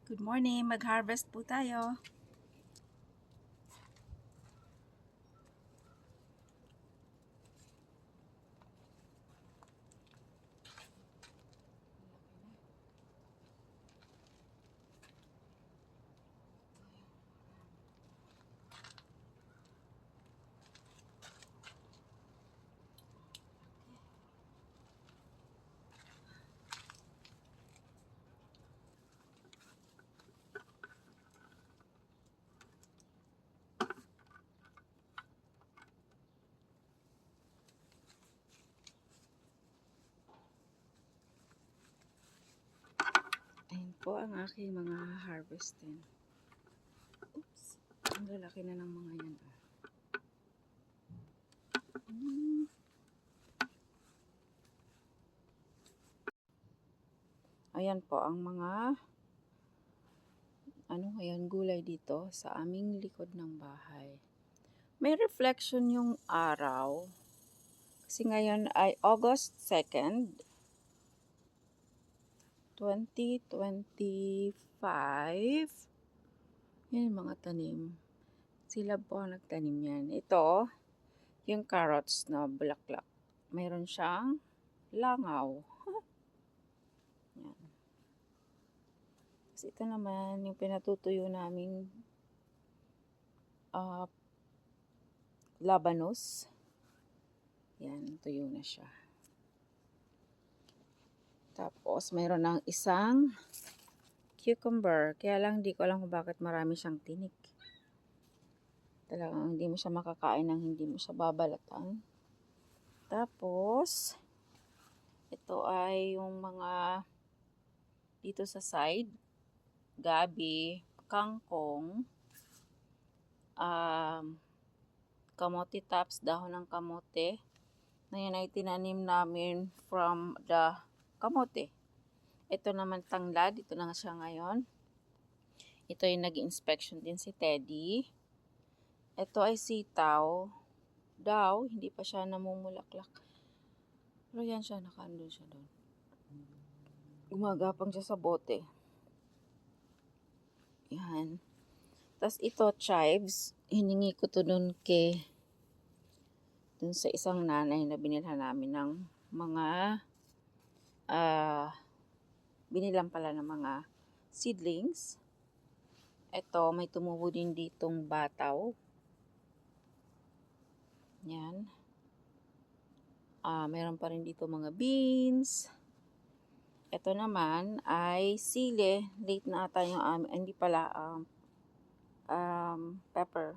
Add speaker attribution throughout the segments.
Speaker 1: Good morning, mag-harvest po tayo. Ayan po ang aking mga harvestin. Oops, ang lalaki na ng mga yan. Ayan po ang mga gulay dito sa aming likod ng bahay. May reflection yung araw. Kasi ngayon ay August 2nd, 2025. Yan yung mga tanim. Sila po ang nagtanim yan. Ito, yung carrots na bulaklak. Mayroon siyang langaw. Yan. Kasi ito naman yung pinatutuyo naming labanos. Yan, tuyo na siya. Tapos, mayroon ng isang cucumber. Kaya lang, hindi ko alam kung bakit marami siyang tinik. Talagang hindi mo siya makakain ng hindi mo siya babalatan. Tapos, ito ay yung mga dito sa side. Gabi, kangkong, kamote tops, dahon ng kamote. Na yan ay tinanim namin from the kamote. Ito naman tanglad, ito na nga siya ngayon. Ito yung nag-inspection din si Teddy. Ito ay sitaw. Daw, hindi pa siya namumulaklak. Pero yan siya, nakaandun siya doon. Gumagapang siya sa bote. Yan. Tapos ito, chives. Hiningi ko to doon sa isang nanay na binilhan namin ng mga binilang pala ng mga seedlings. Ito, may tumubo din ditong bataw. Yan. Meron pa rin dito mga beans. Ito naman ay sili. Late na ata yung hindi pala pepper.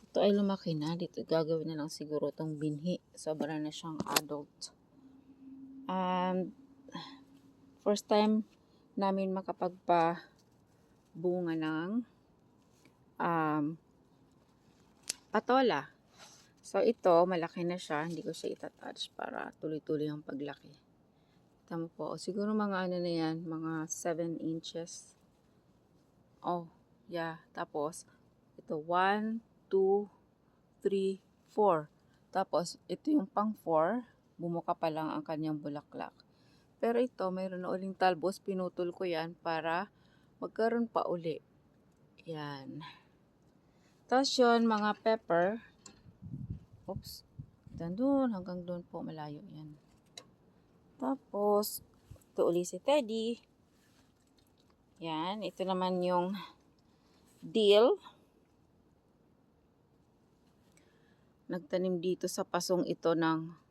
Speaker 1: Ito ay lumaki na. Dito gagawin na lang siguro itong binhi. Sobra na siyang adult. First time namin makapagpabunga ng patola. So ito, malaki na siya. Hindi ko siya itatouch para tuloy-tuloy ang paglaki. Tama po. Siguro mga ano na yan, mga 7 inches. Oh, yeah. Tapos, ito 1, 2, 3, 4. Tapos, ito yung pang 4. Bumuka pa lang ang kanyang bulaklak. Pero ito, mayroon na uling talbos. Pinutol ko yan para magkaroon pa uli. Yan. Tapos yun, mga pepper. Oops. Doon, hanggang doon po, malayo yan. Tapos, ito uli si Teddy. Yan, ito naman yung dill. Nagtanim dito sa pasong ito ng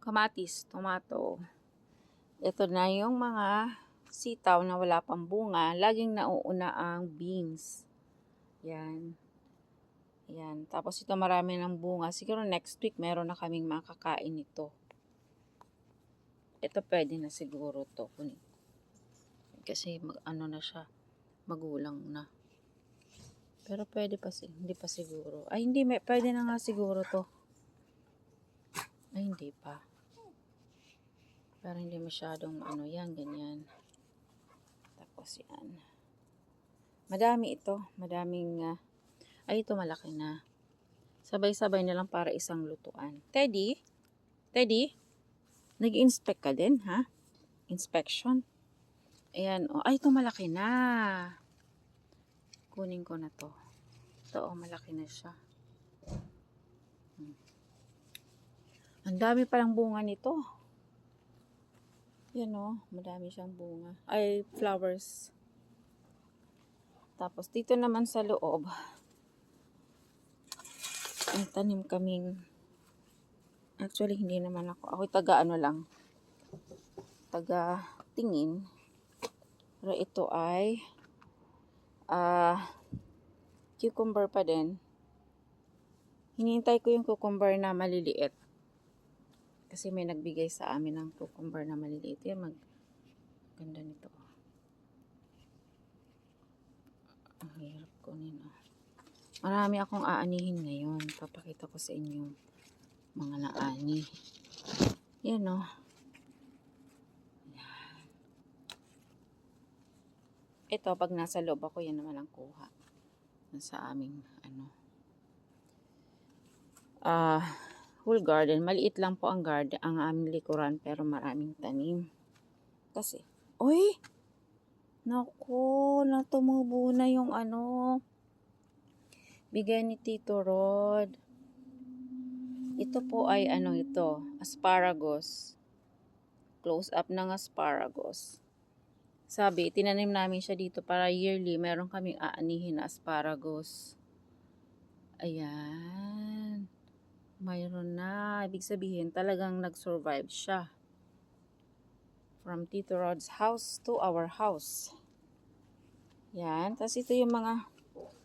Speaker 1: kamatis, tomato. Ito na yung mga sitaw na wala pang bunga. Laging nauuna ang beans. Yan. Yan. Tapos ito marami ng bunga. Siguro next week meron na kaming makakain nito. Ito pwede na siguro to. Kasi ano na siya. Magulang na. Pero pwede pa, hindi pa siguro. Ay hindi, pwede na nga siguro to. Ay hindi pa. Pero hindi masyadong ano yan, ganyan. Tapos yan. Madami ito. Madaming ay, ito malaki na. Sabay-sabay na lang para isang lutuan. Teddy? Teddy? Nag-inspect ka din, ha? inspection. Ayan, oh. Ay, ito malaki na. Kunin ko na to. Ito, oh, malaki na siya. Ang dami palang bunga nito. Yan, oh. Madami siyang bunga. Ay, flowers. Tapos, dito naman sa loob, ang tanim kaming, actually, hindi naman ako. Ako'y taga ano lang. Taga tingin. Pero ito ay cucumber pa din. Hinihintay ko yung cucumber na maliliit. Kasi may nagbigay sa amin ng cucumber na maliliit. Yan, ganda nito. Ang hirap kunin. Marami akong aanihin ngayon. Papakita ko sa inyo mga naani. Yan, oh. Ito, pag nasa loob ako, yan naman ang kuha. Sa aming, whole garden. Maliit lang po ang garden, ang aming likuran, pero maraming tanim. Kasi, uy! Naku, natumubo na yung bigay ni Tito Rod. Ito po ay, ito, asparagus. Close up ng asparagus. Sabi, tinanim namin siya dito para yearly, meron kaming aanihin na asparagus. Ayan. Mayroon na. Ibig sabihin, talagang nag-survive siya. From Tito Rod's house to our house. Yan. Tapos ito yung mga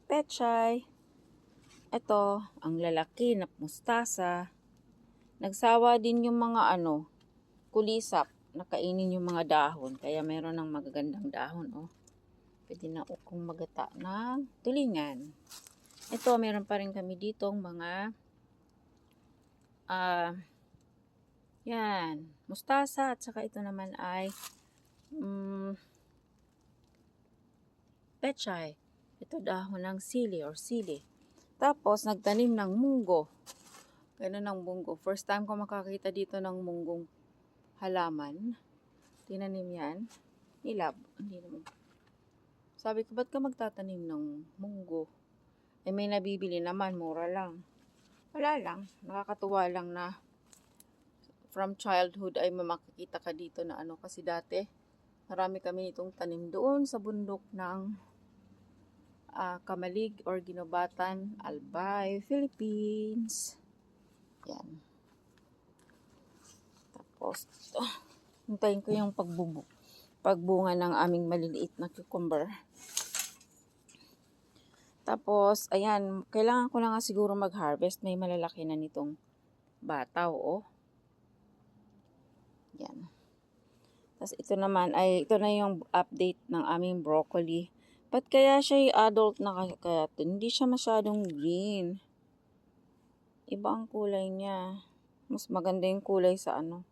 Speaker 1: pechay. Ito, ang lalaki na mustasa. Nagsawa din yung mga kulisap. Nakainin yung mga dahon. Kaya meron ng magagandang dahon, oh. Pwede na ukong magata ng tulingan. Ito, meron pa rin kami ditong mga yan, mustasa. At saka ito naman ay pechay. Ito dahon ng sili or sili. Tapos, nagtanim ng munggo. Ganun ng munggo. First time ko makakita dito ng munggong halaman. Tinanim yan. Nilab. Hindi naman. Sabi ko, ba't ka magtatanim ng munggo? Eh, may nabibili naman. Mura lang. Wala lang. Nakakatuwa lang na from childhood ay makikita ka dito na kasi dati marami kami itong tanim doon sa bundok ng Kamalig or Ginobatan, Albay, Philippines. Yan. Tapos, hintayin ko yung pagbunga ng aming maliliit na cucumber. Tapos, ayan, kailangan ko na nga siguro mag-harvest. May malalaki na nitong bataw, oh. Yan. Tapos, ito naman, ito na yung update ng aming broccoli. Ba't kaya siya adult na kaya hindi siya masyadong green? Iba ang kulay niya. Mas maganda yung kulay sa nang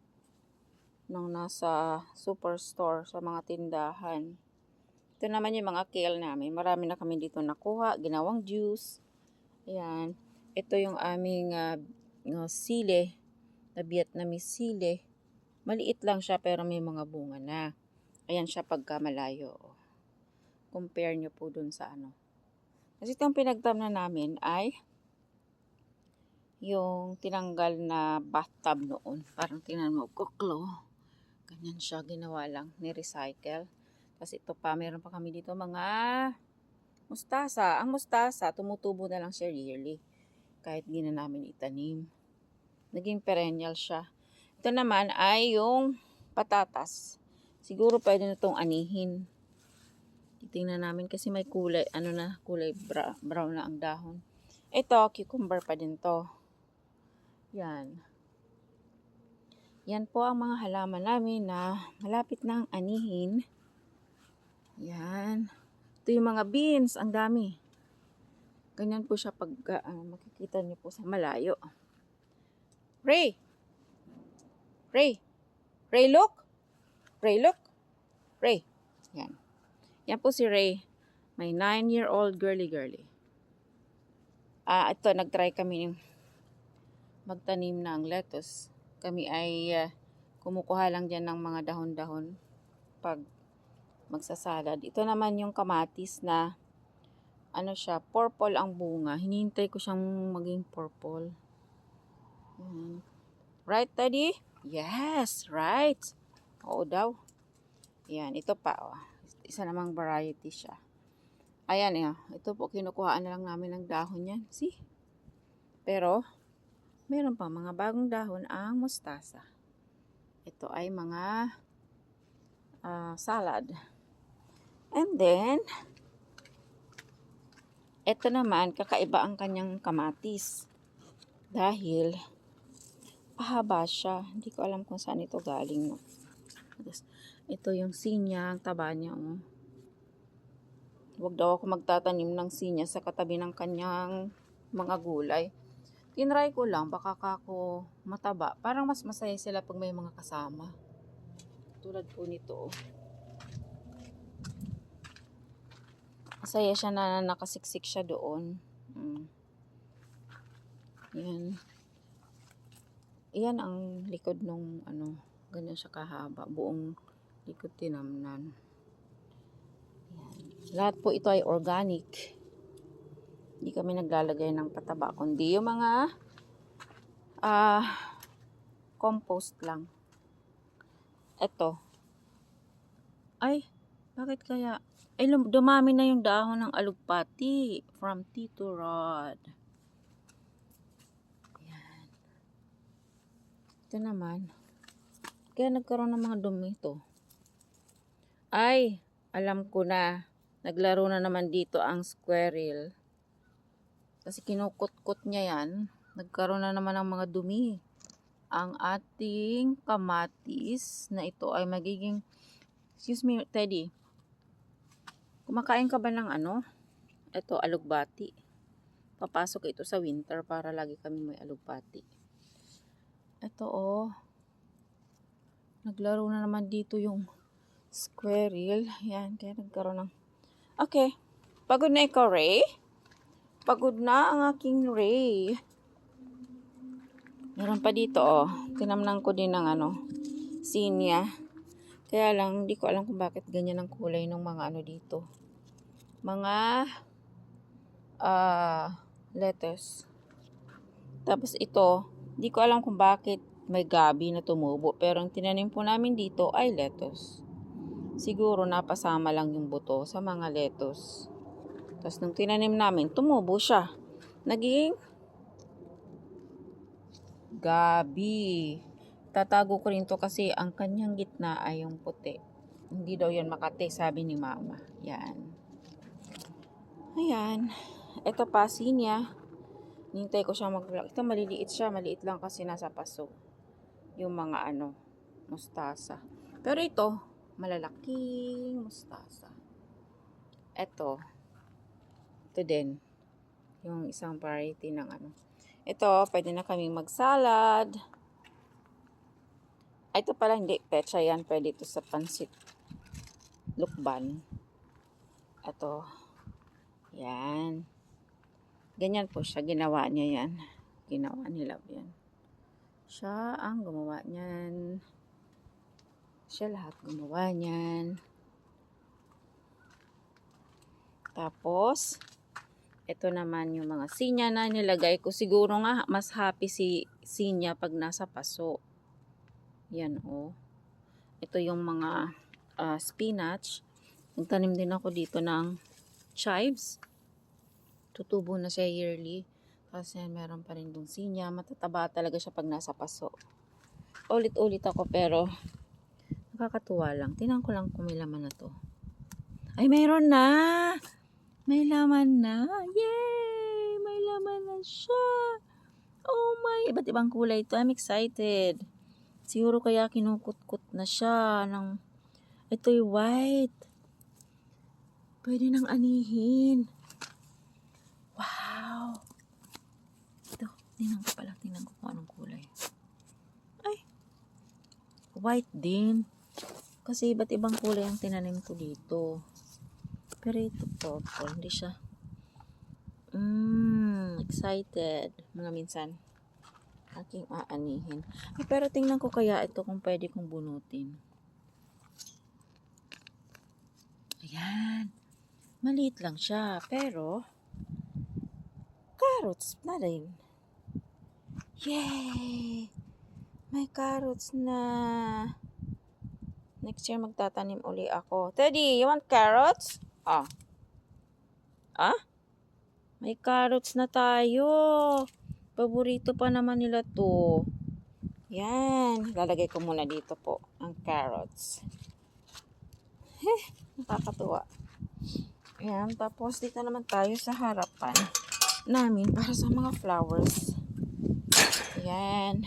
Speaker 1: nasa superstore, sa mga tindahan. Ito naman yung mga kale namin. Marami na kami dito nakuha. Ginawang juice. Ayan. Ito yung aming sili. Na Vietnamese sili. Maliit lang siya pero may mga bunga na. Ayan siya pagka malayo. Compare nyo po dun sa Kasi itong pinagtamna namin ay yung tinanggal na bathtub noon. Parang tingnan mo, kuklo. Ganyan siya, ginawa lang. Ni-recycle. Tapos ito pa, meron pa kami dito mga mustasa. Ang mustasa, tumutubo na lang siya yearly. Kahit di na namin itanim. Naging perennial siya. Ito naman ay yung patatas. Siguro pwede na itong anihin. Titingnan namin kasi may kulay, kulay brown na ang dahon. Ito, cucumber pa din to. Yan. Yan po ang mga halaman namin na malapit na ang anihin. Yan. Ito yung mga beans, ang dami. Ganyan po siya pag makikita niyo po sa malayo. Ray! Ray! Ray, look! Ray, look! Ray! Yan. Yan po si Ray. May 9-year-old girly. Ito, nagtry kami magtanim ng lettuce. Kami ay Kumukuha lang dyan ng mga dahon-dahon pag magsasalad. Ito naman yung kamatis na ano siya, purple ang bunga. Hinihintay ko siyang maging purple. Right, Teddy? Yes, right. Oo daw. Yan, ito pa. Oh. Isa namang variety siya. Ayan, ito po, kinukuhaan na lang namin ng dahon yan. See? Pero, meron pa mga bagong dahon ang mustasa. Ito ay mga salad. And then, ito naman, kakaiba ang kanyang kamatis. Dahil, pahaba siya. Hindi ko alam kung saan ito galing. No? Ito yung sinya, ang taba niya. Oh. Huwag daw ako magtatanim ng sinya sa katabi ng kanyang mga gulay. Tinry ko lang, baka kako mataba. Parang mas masaya sila pag may mga kasama. Tulad po nito. Oh. Masaya siya na nakasiksik siya doon. Yan. Yan ang likod nung ganyan siya kahaba. Buong likod tinamnan. Yan. Lahat po ito ay organic. Hindi kami naglalagay ng pataba, kundi yung mga compost lang. Ito. Ay, bakit kaya? Ay, dumami na yung dahon ng alugpati from Tito Rod. Yan. Ito naman. Kaya nagkaroon ng mga dumi ito. Ay, alam ko na. Naglaro na naman dito ang squirrel. Kasi kinukot-kot niya yan. Nagkaroon na naman ng mga dumi. Ang ating kamatis na ito ay magiging... Excuse me, Teddy. Kumakain ka ba ng ito, alugbati. Papasok ito sa winter para lagi kami may alugbati. Ito naglaro na naman dito yung squirrel. Yan, kaya nagkaroon ng... Okay. Pagod na ikaw, Ray? Pagod na ang aking Ray. Meron pa dito, tinamnan ko din ng sinya. Kaya lang, hindi ko alam kung bakit ganyan ang kulay ng mga dito. Mga lettuce. Tapos ito, hindi ko alam kung bakit may gabi na tumubo. Pero ang tinanim po namin dito ay lettuce. Siguro napasama lang yung buto sa mga lettuce. Tapos nung tinanim namin, tumubo siya. Naging gabi. Tatago ko rin to kasi ang kanyang gitna ay yung puti. Hindi daw yan makate, sabi ni mama. Yan. Ayan. Ito pa, sinya. Nintay ko siya mag-vlog. Ito maliliit siya. Maliit lang kasi nasa paso. Yung mga mustasa. Pero ito, malalaking mustasa. Ito din. Yung isang variety ng Ito, pwede na kaming magsalad. Ito pala, hindi. Pecha yan. Pwede ito sa pansit. Lukban. Ito. Yan. Ganyan po siya. Ginawa niya yan. Ginawa ni Love yan. Siya ang gumawa niyan. Siya lahat gumawa niyan. Tapos, ito naman yung mga sinya na nilagay ko. Siguro nga, mas happy si sinya pag nasa paso. Yan, Ito yung mga spinach. Nagtanim din ako dito ng chives. Tutubo na siya yearly. Kasi meron pa rin dong sinya. Matataba talaga siya pag nasa paso. Ulit-ulit ako pero nakakatuwa lang. Tingnan ko lang kung may laman na to. Ay, mayroon na! May laman na! Yay! May laman na siya! Oh my! Iba't ibang kulay ito. I'm excited. Siguro kaya kinukut-kut na siya ng... Ito'y white. Pwede nang anihin. Wow! Ito, tingnan ko kung anong kulay. Ay! White din. Kasi iba't ibang kulay ang tinanim ko dito. Pero ito purple. Hindi siya. Excited. Mga minsan. Aking aanihin. Ay, pero tingnan ko kaya ito kung pwede kong bunutin. Ayan. Maliit lang siya. Pero, carrots na rin. Yay! May carrots na. Next year magtatanim uli ako. Teddy, you want carrots? Ah. Ah? May carrots na tayo. Paborito pa naman nila to. Yan. Lalagay ko muna dito po ang carrots. Nakakatuwa. Ayan. Tapos dito naman tayo sa harapan namin para sa mga flowers. Ayan.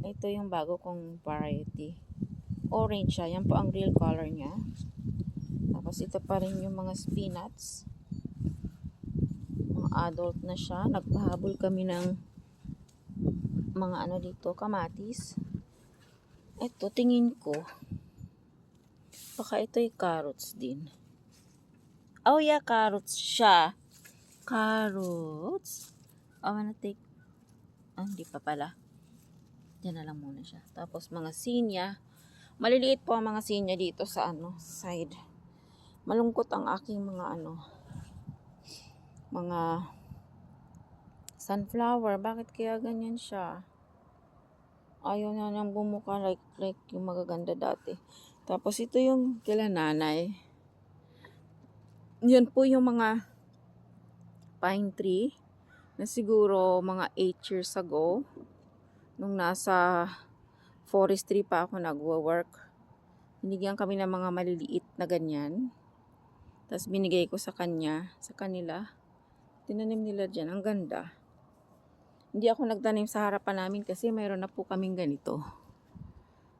Speaker 1: Ito yung bago kong variety. Orange siya. Yan po ang real color niya. Tapos ito pa rin yung mga spinach. Mga adult na siya. Nagpahabol kami ng mga ano dito, kamatis. Ito, tingin ko. Baka ito'y carrots din. Oh yeah, carrots siya. Carrots. I wanna take... hindi pa pala. Diyan na lang muna siya. Tapos mga sinya. Maliliit po ang mga sinya dito sa side. Malungkot ang aking mga mga sunflower. Bakit kaya ganyan siya? Ayaw na nang bumuka like yung magaganda dati. Tapos ito yung kila nanay. Yan po yung mga pine tree na siguro mga 8 years ago nung nasa forestry pa ako nagwo-work. Binigyan kami ng mga maliliit na ganyan. Tapos binigay ko sa kanila. Tinanim nila dyan. Ang ganda. Hindi ako nagtanim sa harapan namin kasi mayroon na po kaming ganito.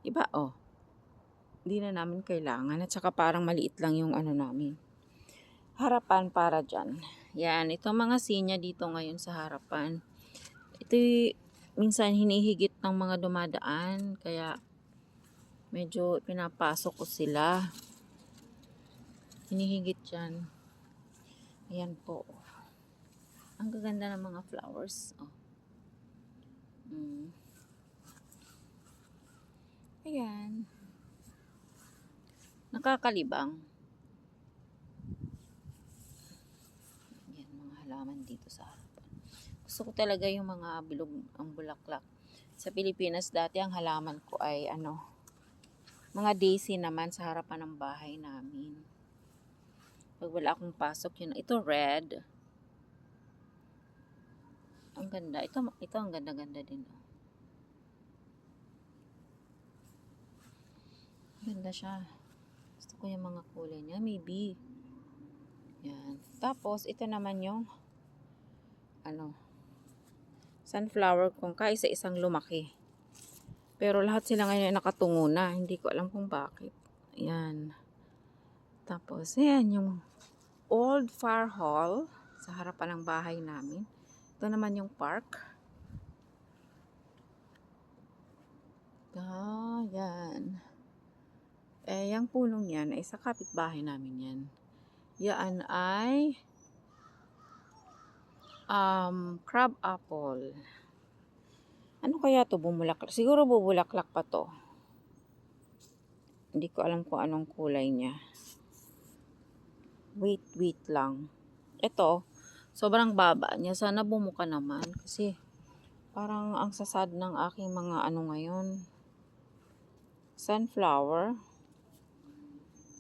Speaker 1: Iba, oh. Hindi na namin kailangan. At saka parang maliit lang yung namin. Harapan para dyan. Yan. Itong mga sinya dito ngayon sa harapan. Ito minsan hinihigit ng mga dumadaan. Kaya medyo pinapasok ko sila. Hinihigit dyan. Ayan po. Ang gaganda ng mga flowers. Oh. Ayan. Nakakalibang. Ayan, mga halaman dito sa harapan. Gusto ko talaga yung mga bilog ang bulaklak. Sa Pilipinas dati ang halaman ko ay mga daisy naman sa harapan ng bahay namin. Pag wala akong pasok yun. Ito red. Ang ganda. Ito ang ganda-ganda din. Ganda siya. Gusto ko yung mga kulay niya. Maybe. Yan. Tapos, ito naman yung sunflower kung kaisa-isang lumaki. Pero lahat sila ngayon ay nakatungo na. Hindi ko alam kung bakit. Ayan. Tapos, ayan yung old fire hall sa harapan ng bahay namin. Ito naman yung park. Yan. Yung punong yan ay sa kapitbahay namin yan. Yan ay crab apple. Ano kaya to bumulaklak? Siguro bubulaklak pa to. Hindi ko alam kung anong kulay niya. Wait lang. Ito, sobrang baba niya. Sana bumuka naman. Kasi parang ang sasad ng aking mga ngayon. Sunflower.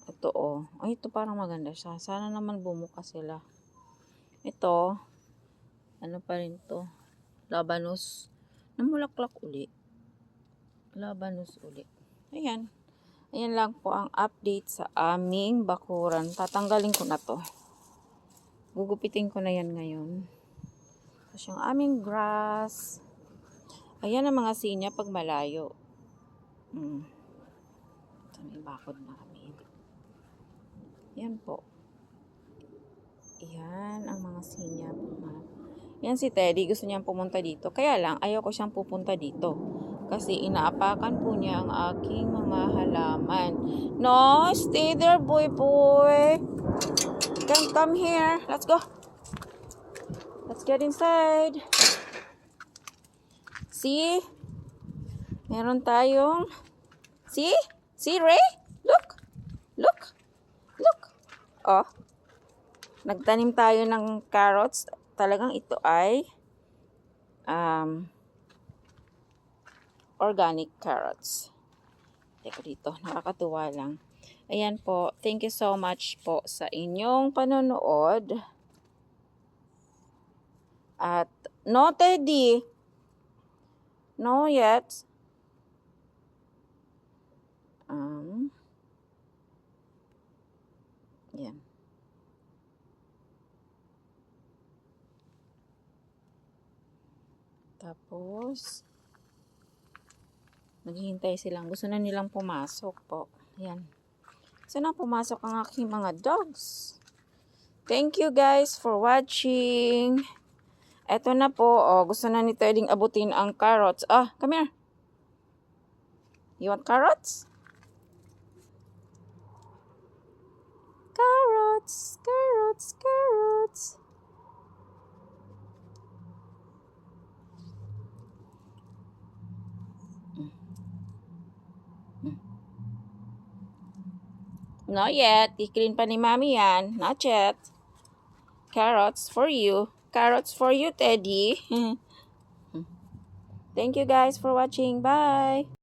Speaker 1: Ito Ay, ito parang maganda siya. Sana naman bumuka sila. Ito. Ano pa rin to? Labanos. Namulaklak uli. Labanos uli. Ayan. Ayan lang po ang update sa aming bakuran. Tatanggalin ko na to. Gugupitin ko na yan ngayon. Tapos yung aming grass. Ayan ang mga sinya pag malayo. Ito may bakod na kami. Yan po. Yan ang mga sinya. Yan si Teddy. Gusto niyang pumunta dito. Kaya lang, ayaw ko siyang pupunta dito. Kasi inaapakan po niya ang aking mga halaman. No, stay there, boy. Come here. Let's go. Let's get inside. See? Meron tayong... See? See, Ray? Look! Look! Look! Oh. Nagtanim tayo ng carrots. Talagang ito ay organic carrots. Teka dito, nakakatuwa lang. Ayan po, thank you so much po sa inyong panonood. At no, Teddy. No yet. Yan. Tapos, naghihintay silang. Gusto na nilang pumasok po. Yan. Gusto na pumasok ang aking mga dogs. Thank you guys for watching. Eto na po. Oh, gusto na ni Teddy abutin ang carrots. Ah, come here. You want carrots? Carrots, carrots, carrots. Not yet. I-clean pa ni Mami yan. Not yet. Carrots for you. Carrots for you, Teddy. Thank you guys for watching. Bye.